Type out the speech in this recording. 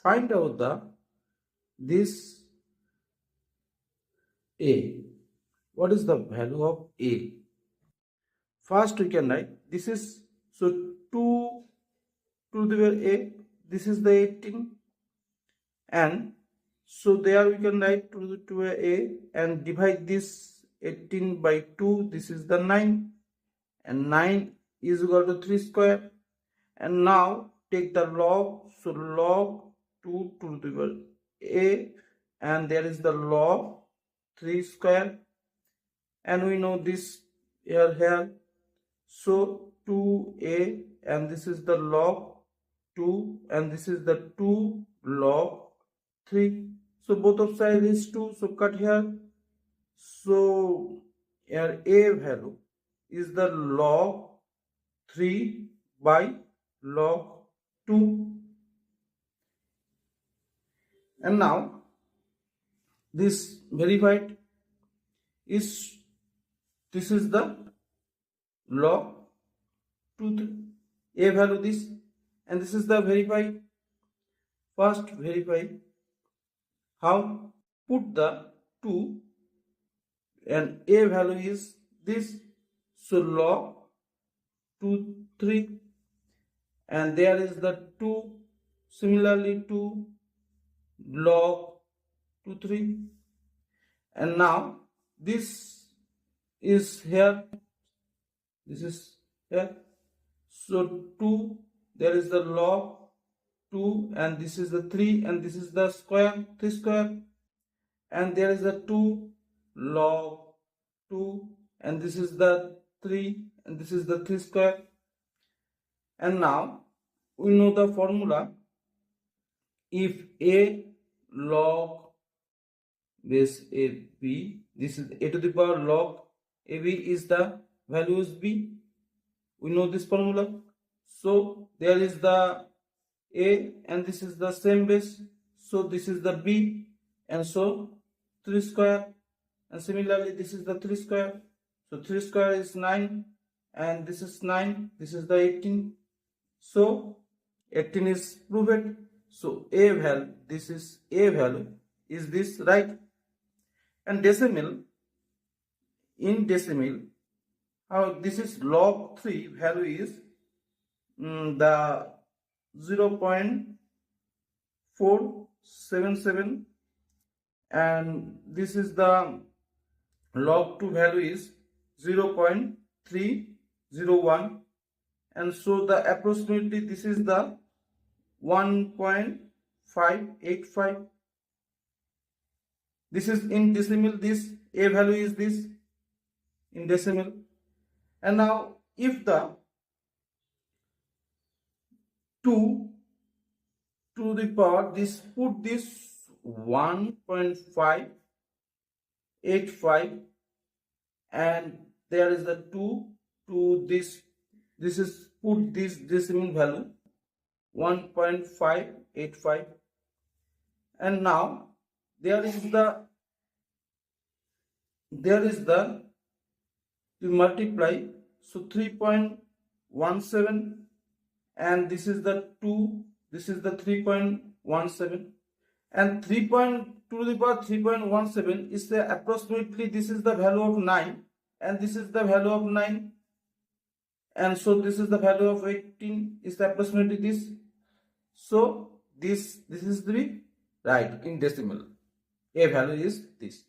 find out this a. What is the value of a? First we can write this is, so 2 to the power a, this is the 18, and so there we can write 2 to the power a and divide this 18 by 2, this is the 9, and 9 is equal to 3 square. And now take the log, so log 2 to the power a, and there is the log 3 square, and we know this here, so 2a, and this is the log 2, and this is the 2 log 3, so both of sides is 2, so cut here. So here a value is the log 3 by log 2, and now this verified is, this is the log 2, a value this, and this is the verified. First verify how, put the 2 and a value is this, so log 2 3, and there is the 2, similarly 2 log 2 3, and now this is here, this is here, so 2, there is the log 2, and this is the 3, and this is the square 3 square, and there is the 2 log 2, and this is the 3, and this is the 3 square. And now we know the formula, if a log base ab, this is a to the power log ab is the value is b, we know this formula, so there is the a and this is the same base, so this is the b, and so 3 square, and similarly this is the 3 square, so 3 square is 9, and this is 9, this is the 18, so 18 is proved. So a value, this is a value is this, right? And decimal, in decimal, how this is log 3 value is the 0.477, and this is the log 2 value is 0.301, and so the approximately this is the 1.585. This is in decimal, this a value is this in decimal. And now if the 2 to the power, this put this 1.585, and there is the 2 to this is put this decimal value 1.585, and now there is the to multiply, so 3.17, and this is the 2, this is the 3.17, and 3 to the power 3.17 is the approximately, this is the value of 9, and this is the value of 9, and so this is the value of 18 is the approximately this, so this is the right in decimal, a value is this.